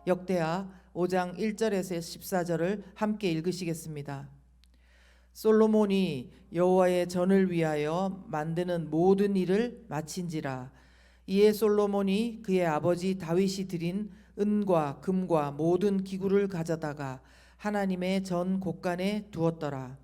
역대하 5장 1절에서 14절을 함께 읽으시겠습니다. 솔로몬이 여호와의 전을 위하여 만드는 모든 일을 마친지라. 이에 솔로몬이 그의 아버지 다윗이 드린 은과 금과 모든 기구를 가져다가 하나님의 전 곳간에 두었더라.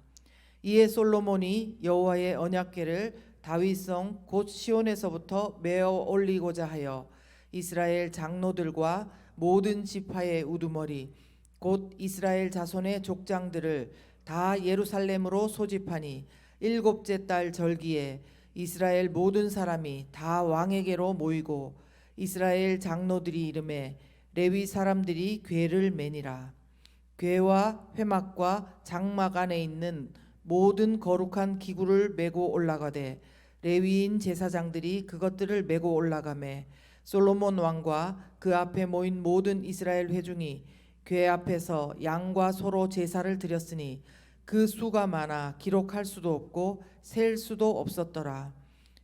이에 솔로몬이 여호와의 언약궤를 다윗성 곧 시온에서부터 메어 올리고자 하여 이스라엘 장로들과 모든 지파의 우두머리 곧 이스라엘 자손의 족장들을 다 예루살렘으로 소집하니 일곱째 달 절기에 이스라엘 모든 사람이 다 왕에게로 모이고 이스라엘 장로들이 이름에 레위 사람들이 궤를 매니라. 궤와 회막과 장막 안에 있는 모든 거룩한 기구를 메고 올라가되 레위인 제사장들이 그것들을 메고 올라가매 솔로몬 왕과 그 앞에 모인 모든 이스라엘 회중이 궤 앞에서 양과 소로 제사를 드렸으니 그 수가 많아 기록할 수도 없고 셀 수도 없었더라.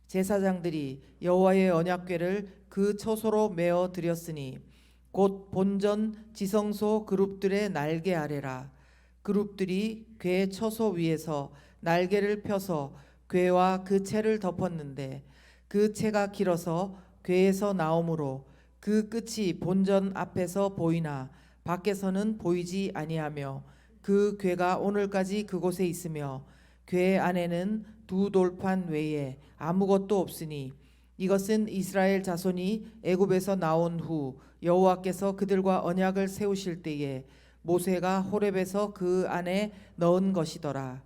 제사장들이 여호와의 언약궤를 그 처소로 메어 드렸으니 곧 본전 지성소 그룹들의 날개 아래라. 그룹들이 궤 처소 위에서 날개를 펴서 궤와 그 채를 덮었는데 그 채가 길어서 궤에서 나오므로 그 끝이 본전 앞에서 보이나 밖에서는 보이지 아니하며 그 궤가 오늘까지 그곳에 있으며 궤 안에는 두 돌판 외에 아무것도 없으니 이것은 이스라엘 자손이 애굽에서 나온 후 여호와께서 그들과 언약을 세우실 때에 모세가 호렙에서 그 안에 넣은 것이더라.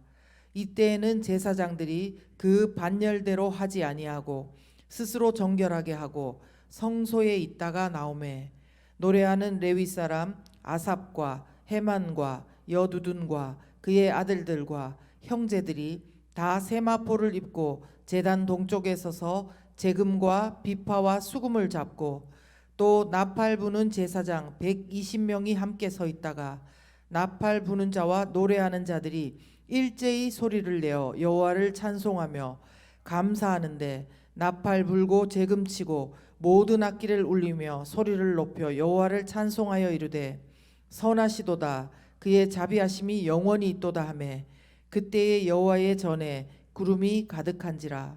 이때에는 제사장들이 그 반열대로 하지 아니하고 스스로 정결하게 하고 성소에 있다가 나오매 노래하는 레위 사람 아삽과 헤만과 여두둔과 그의 아들들과 형제들이 다 세마포를 입고 제단 동쪽에 서서 재금과 비파와 수금을 잡고 또 나팔 부는 제사장 120명이 함께 서 있다가 나팔 부는 자와 노래하는 자들이 일제히 소리를 내어 여호와를 찬송하며 감사하는데 나팔 불고 재금치고 모든 악기를 울리며 소리를 높여 여호와를 찬송하여 이르되 선하시도다 그의 자비하심이 영원히 있도다 하매 그때의 여호와의 전에 구름이 가득한지라.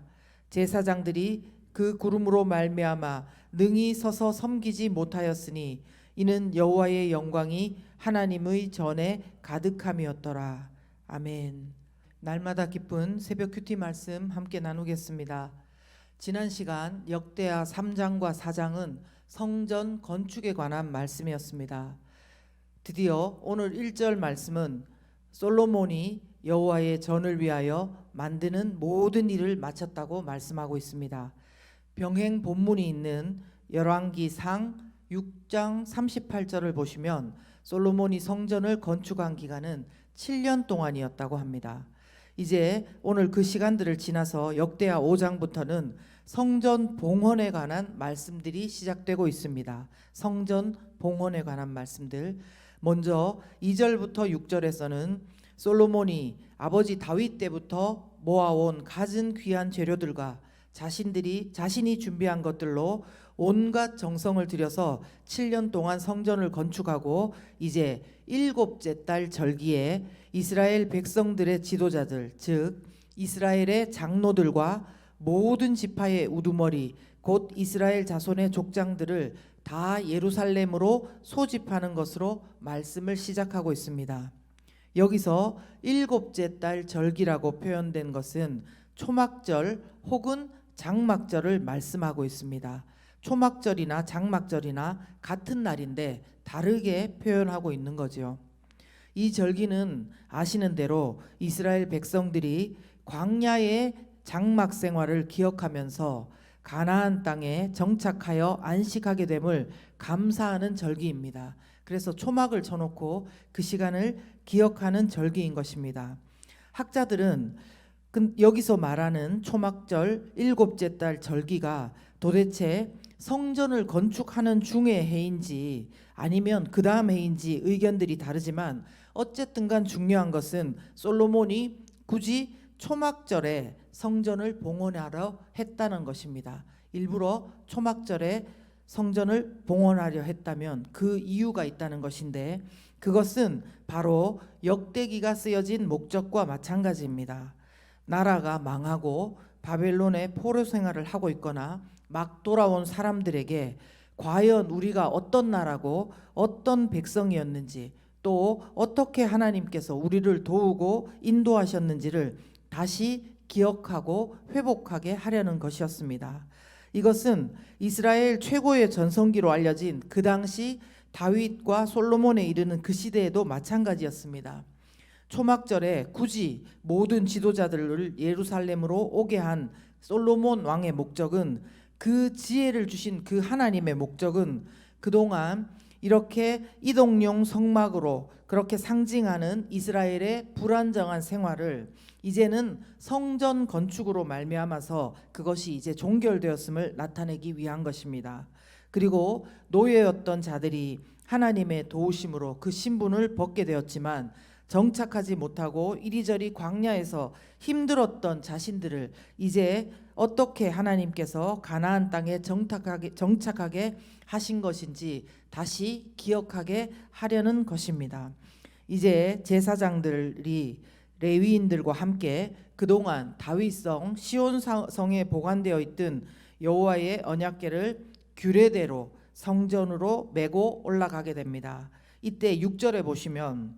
제사장들이 그 구름으로 말미암아 능히 서서 섬기지 못하였으니 이는 여호와의 영광이 하나님의 전에 가득함이었더라. 아멘. 날마다 기쁜 새벽 큐티 말씀 함께 나누겠습니다. 지난 시간 역대하 3장과 4장은 성전 건축에 관한 말씀이었습니다. 드디어 오늘 1절 말씀은 솔로몬이 여호와의 전을 위하여 만드는 모든 일을 마쳤다고 말씀하고 있습니다. 병행 본문이 있는 열왕기상 6장 38절을 보시면 솔로몬이 성전을 건축한 기간은 7년 동안이었다고 합니다. 이제 오늘 그 시간들을 지나서 역대하 5장부터는 성전 봉헌에 관한 말씀들이 시작되고 있습니다. 성전 봉헌에 관한 말씀들. 먼저 2절부터 6절에서는 솔로몬이 아버지 다윗 때부터 모아온 갖은 귀한 재료들과 자신이 준비한 것들로 온갖 정성을 들여서 7년 동안 성전을 건축하고 이제 7째 달 절기에 이스라엘 백성들의 지도자들 즉 이스라엘의 장로들과 모든 지파의 우두머리 곧 이스라엘 자손의 족장들을 다 예루살렘으로 소집하는 것으로 말씀을 시작하고 있습니다. 여기서 7째 달 절기라고 표현된 것은 초막절 혹은 장막절을 말씀하고 있습니다. 초막절이나 장막절이나 같은 날인데 다르게 표현하고 있는 거죠. 이 절기는 아시는 대로 이스라엘 백성들이 광야의 장막 생활을 기억하면서 가나안 땅에 정착하여 안식하게 됨을 감사하는 절기입니다. 그래서 초막을 쳐놓고 그 시간을 기억하는 절기인 것입니다. 학자들은 여기서 말하는 초막절 7째 달 절기가 도대체 성전을 건축하는 중의 해인지 아니면 그 다음 해인지 의견들이 다르지만 어쨌든 간 중요한 것은 솔로몬이 굳이 초막절에 성전을 봉헌하러 했다는 것입니다. 일부러 초막절에 성전을 봉헌하려 했다면 그 이유가 있다는 것인데, 그것은 바로 역대기가 쓰여진 목적과 마찬가지입니다. 나라가 망하고 바벨론의 포로 생활을 하고 있거나 막 돌아온 사람들에게 과연 우리가 어떤 나라고 어떤 백성이었는지, 또 어떻게 하나님께서 우리를 도우고 인도하셨는지를 다시 기억하고 회복하게 하려는 것이었습니다. 이것은 이스라엘 최고의 전성기로 알려진 그 당시 다윗과 솔로몬에 이르는 그 시대에도 마찬가지였습니다. 초막절에 굳이 모든 지도자들을 예루살렘으로 오게 한 솔로몬 왕의 목적은, 그 지혜를 주신 그 하나님의 목적은 그동안 이렇게 이동용 성막으로 그렇게 상징하는 이스라엘의 불안정한 생활을 이제는 성전 건축으로 말미암아서 그것이 이제 종결되었음을 나타내기 위한 것입니다. 그리고 노예였던 자들이 하나님의 도우심으로 그 신분을 벗게 되었지만, 정착하지 못하고 이리저리 광야에서 힘들었던 자신들을 이제 어떻게 하나님께서 가나안 땅에 정착하게 하신 것인지 다시 기억하게 하려는 것입니다. 이제 제사장들이 레위인들과 함께 그동안 다윗성 시온성에 보관되어 있던 여호와의 언약궤를 규례대로 성전으로 메고 올라가게 됩니다. 이때 6절에 보시면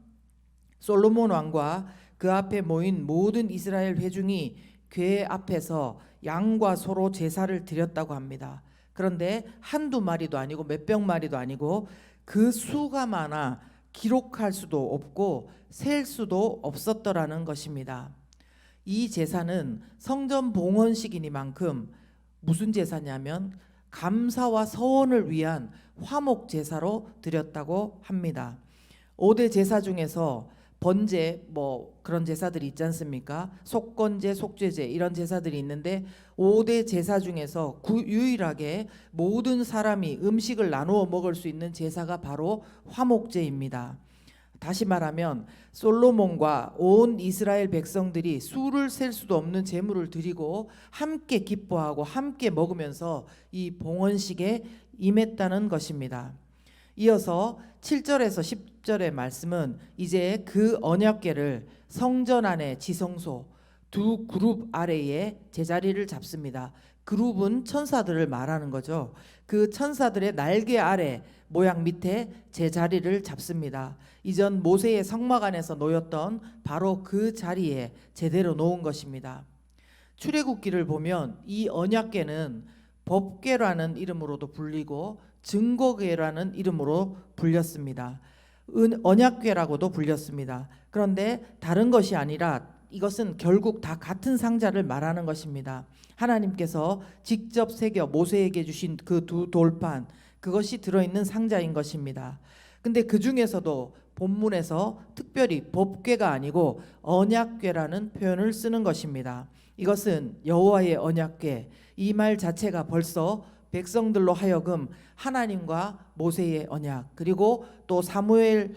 솔로몬 왕과 그 앞에 모인 모든 이스라엘 회중이 궤 앞에서 양과 소로 제사를 드렸다고 합니다. 그런데 한두 마리도 아니고 몇백 마리도 아니고 그 수가 많아 기록할 수도 없고 셀 수도 없었더라는 것입니다. 이 제사는 성전 봉헌식이니만큼 무슨 제사냐면 감사와 서원을 위한 화목 제사로 드렸다고 합니다. 5대 제사 중에서 번제 그런 제사들이 있지 않습니까? 속건제, 속죄제 이런 제사들이 있는데 5대 제사 중에서 유일하게 모든 사람이 음식을 나누어 먹을 수 있는 제사가 바로 화목제입니다. 다시 말하면 솔로몬과 온 이스라엘 백성들이 수를 셀 수도 없는 제물을 드리고 함께 기뻐하고 함께 먹으면서 이 봉헌식에 임했다는 것입니다. 이어서 7절에서 10절의 말씀은 이제 그 언약궤를 성전 안의 지성소 두 그룹 아래에 제자리를 잡습니다. 그룹은 천사들을 말하는 거죠. 그 천사들의 날개 아래 모양 밑에 제자리를 잡습니다. 이전 모세의 성막 안에서 놓였던 바로 그 자리에 제대로 놓은 것입니다. 출애굽기를 보면 이 언약궤는 법궤라는 이름으로도 불리고 증거궤라는 이름으로 불렸습니다. 언약궤라고도 불렸습니다. 그런데 다른 것이 아니라 이것은 결국 다 같은 상자를 말하는 것입니다. 하나님께서 직접 새겨 모세에게 주신 그 두 돌판, 그것이 들어있는 상자인 것입니다. 근데 그 중에서도 본문에서 특별히 법궤가 아니고 언약궤라는 표현을 쓰는 것입니다. 이것은 여호와의 언약궤, 이 말 자체가 벌써 백성들로 하여금 하나님과 모세의 언약, 그리고 또 사무엘하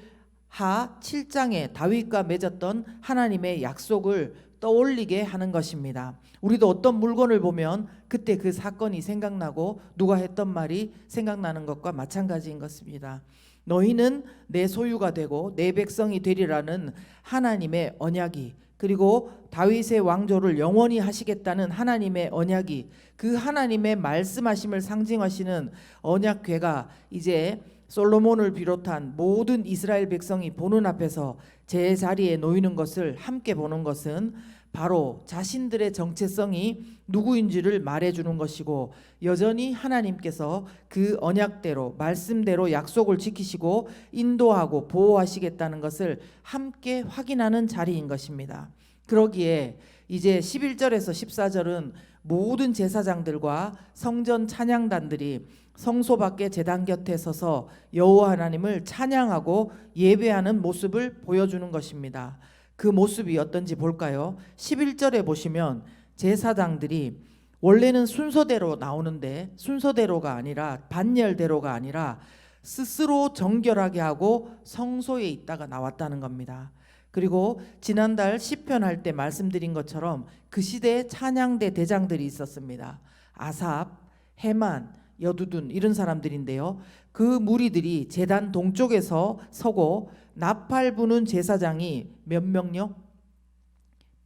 7장에 다윗과 맺었던 하나님의 약속을 떠올리게 하는 것입니다. 우리도 어떤 물건을 보면 그때 그 사건이 생각나고 누가 했던 말이 생각나는 것과 마찬가지인 것입니다. 너희는 내 소유가 되고 내 백성이 되리라는 하나님의 언약이, 그리고 다윗의 왕조를 영원히 하시겠다는 하나님의 언약이, 그 하나님의 말씀하심을 상징하시는 언약궤가 이제 솔로몬을 비롯한 모든 이스라엘 백성이 보는 앞에서 제자리에 놓이는 것을 함께 보는 것은 바로 자신들의 정체성이 누구인지를 말해주는 것이고, 여전히 하나님께서 그 언약대로 말씀대로 약속을 지키시고 인도하고 보호하시겠다는 것을 함께 확인하는 자리인 것입니다. 그러기에 이제 11절에서 14절은 모든 제사장들과 성전 찬양단들이 성소 밖에 제단 곁에 서서 여호와 하나님을 찬양하고 예배하는 모습을 보여주는 것입니다. 그 모습이 어떤지 볼까요? 11절에 보시면 제사장들이 원래는 순서대로 나오는데 순서대로가 아니라 반열대로가 아니라 스스로 정결하게 하고 성소에 있다가 나왔다는 겁니다. 그리고 지난달 시편 할 때 말씀드린 것처럼 그 시대에 찬양대 대장들이 있었습니다. 아삽, 헤만, 여두둔 이런 사람들인데요. 그 무리들이 제단 동쪽에서 서고 나팔 부는 제사장이 몇 명요?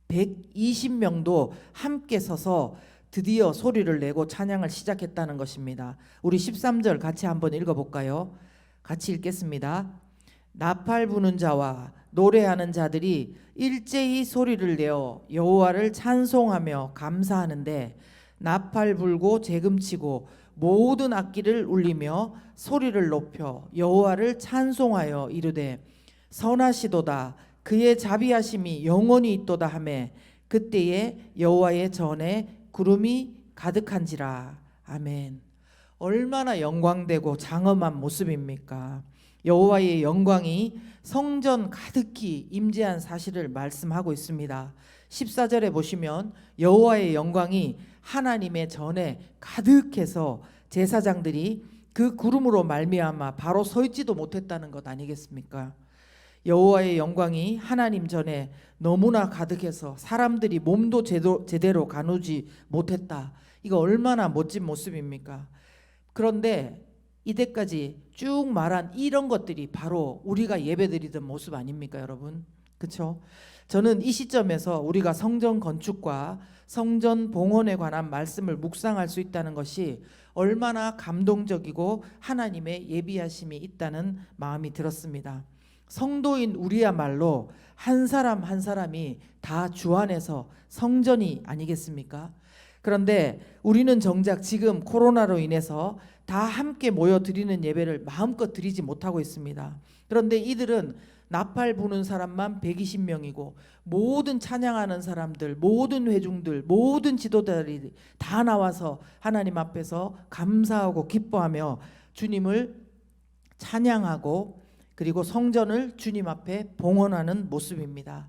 120명도 함께 서서 드디어 소리를 내고 찬양을 시작했다는 것입니다. 우리 13절 같이 한번 읽어볼까요? 같이 읽겠습니다. 나팔 부는 자와 노래하는 자들이 일제히 소리를 내어 여호와를 찬송하며 감사하는데 나팔 불고 재금치고 모든 악기를 울리며 소리를 높여 여호와를 찬송하여 이르되 선하시도다 그의 자비하심이 영원히 있도다 하매 그때에 여호와의 전에 구름이 가득한지라. 아멘. 얼마나 영광되고 장엄한 모습입니까? 여호와의 영광이 성전 가득히 임재한 사실을 말씀하고 있습니다. 14절에 보시면 여호와의 영광이 하나님의 전에 가득해서 제사장들이 그 구름으로 말미암아 바로 서 있지도 못했다는 것 아니겠습니까? 여호와의 영광이 하나님 전에 너무나 가득해서 사람들이 몸도 제대로 가누지 못했다. 이거 얼마나 멋진 모습입니까? 그런데 이때까지 쭉 말한 이런 것들이 바로 우리가 예배드리던 모습 아닙니까, 여러분? 그렇죠? 저는 이 시점에서 우리가 성전 건축과 성전 봉헌에 관한 말씀을 묵상할 수 있다는 것이 얼마나 감동적이고 하나님의 예비하심이 있다는 마음이 들었습니다. 성도인 우리야말로 한 사람 한 사람이 다 주 안에서 성전이 아니겠습니까? 그런데 우리는 정작 지금 코로나로 인해서 다 함께 모여 드리는 예배를 마음껏 드리지 못하고 있습니다. 그런데 이들은 나팔 부는 사람만 120명이고 모든 찬양하는 사람들, 모든 회중들, 모든 지도자들이 다 나와서 하나님 앞에서 감사하고 기뻐하며 주님을 찬양하고 그리고 성전을 주님 앞에 봉헌하는 모습입니다.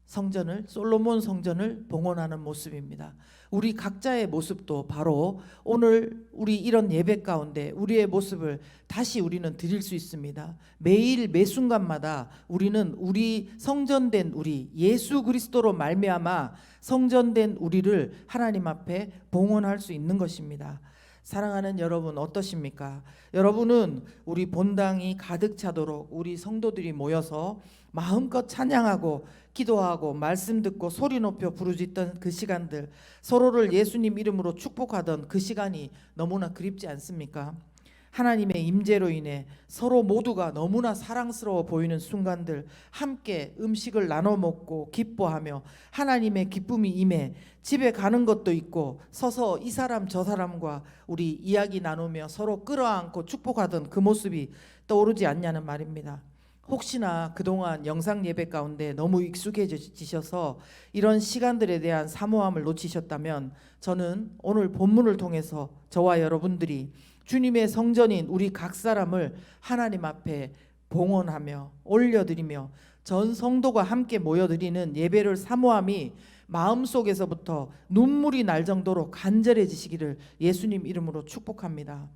성전을, 솔로몬 성전을 봉헌하는 모습입니다. 우리 각자의 모습도 바로 오늘 우리 이런 예배 가운데 우리의 모습을 다시 우리는 드릴 수 있습니다. 매일 매 순간마다 우리는 우리 성전된 우리 예수 그리스도로 말미암아 성전된 우리를 하나님 앞에 봉헌할 수 있는 것입니다. 사랑하는 여러분 어떠십니까? 여러분은 우리 본당이 가득 차도록 우리 성도들이 모여서 마음껏 찬양하고 기도하고 말씀 듣고 소리 높여 부르짖던 그 시간들, 서로를 예수님 이름으로 축복하던 그 시간이 너무나 그립지 않습니까? 하나님의 임재로 인해 서로 모두가 너무나 사랑스러워 보이는 순간들, 함께 음식을 나눠 먹고 기뻐하며 하나님의 기쁨이 임해 집에 가는 것도 있고 서서 이 사람 저 사람과 우리 이야기 나누며 서로 끌어안고 축복하던 그 모습이 떠오르지 않냐는 말입니다. 혹시나 그동안 영상 예배 가운데 너무 익숙해지셔서 이런 시간들에 대한 사모함을 놓치셨다면 저는 오늘 본문을 통해서 저와 여러분들이 주님의 성전인 우리 각 사람을 하나님 앞에 봉헌하며 올려드리며 전 성도가 함께 모여드리는 예배를 사모함이 마음속에서부터 눈물이 날 정도로 간절해지시기를 예수님 이름으로 축복합니다.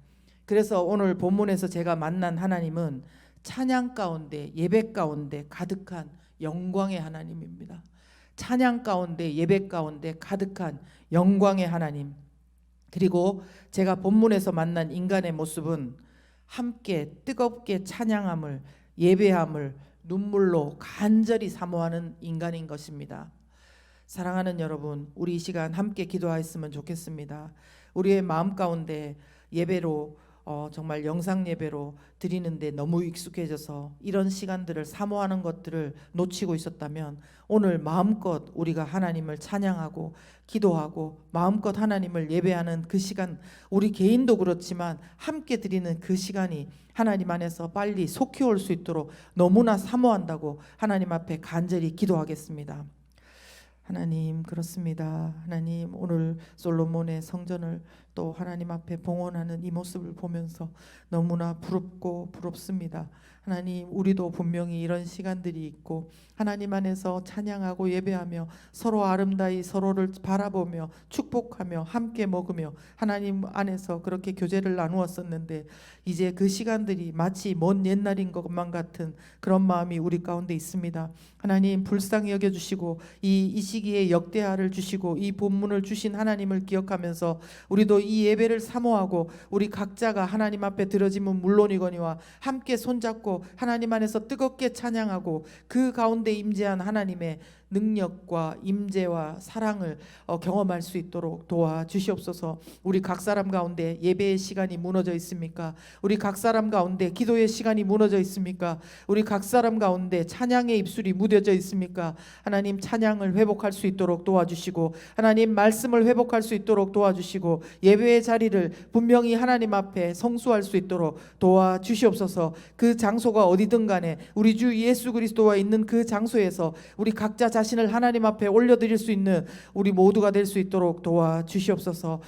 그래서 오늘 본문에서 제가 만난 하나님은 찬양 가운데 예배 가운데 가득한 영광의 하나님입니다. 찬양 가운데 예배 가운데 가득한 영광의 하나님. 그리고 제가 본문에서 만난 인간의 모습은 함께 뜨겁게 찬양함을 예배함을 눈물로 간절히 사모하는 인간인 것입니다. 사랑하는 여러분, 우리 이 시간 함께 기도하였으면 좋겠습니다. 우리의 마음 가운데 예배로 정말 영상 예배로 드리는데 너무 익숙해져서 이런 시간들을 사모하는 것들을 놓치고 있었다면 오늘 마음껏 우리가 하나님을 찬양하고 기도하고 마음껏 하나님을 예배하는 그 시간, 우리 개인도 그렇지만 함께 드리는 그 시간이 하나님 안에서 빨리 속히 올 수 있도록 너무나 사모한다고 하나님 앞에 간절히 기도하겠습니다. 하나님, 그렇습니다. 하나님, 오늘 솔로몬의 성전을 또 하나님 앞에 봉헌하는 이 모습을 보면서 너무나 부럽고 부럽습니다. 하나님, 우리도 분명히 이런 시간들이 있고 하나님 안에서 찬양하고 예배하며 서로 아름다이 서로를 바라보며 축복하며 함께 먹으며 하나님 안에서 그렇게 교제를 나누었었는데 이제 그 시간들이 마치 먼 옛날인 것만 같은 그런 마음이 우리 가운데 있습니다. 하나님, 불쌍히 여겨주시고 이 시기에 역대하를 주시고 이 본문을 주신 하나님을 기억하면서 우리도 이 예배를 사모하고 우리 각자가 하나님 앞에 들어지면 물론이거니와 함께 손잡고 하나님 안에서 뜨겁게 찬양하고 그 가운데 임재한 하나님의 능력과 임재와 사랑을 경험할 수 있도록 도와주시옵소서. 우리 각 사람 가운데 예배의 시간이 무너져 있습니까? 우리 각 사람 가운데 기도의 시간이 무너져 있습니까? 우리 각 사람 가운데 찬양의 입술이 무뎌져 있습니까? 하나님 찬양을 회복할 수 있도록 도와주시고 하나님 말씀을 회복할 수 있도록 도와주시고 예배의 자리를 분명히 하나님 앞에 성수할 수 있도록 도와주시옵소서. 그 장소가 어디든 간에 우리 주 예수 그리스도와 있는 그 장소에서 우리 각자 자신을 하나님 앞에 올려드릴 수 있는 우리 모두가 될 수 있도록 도와주시옵소서.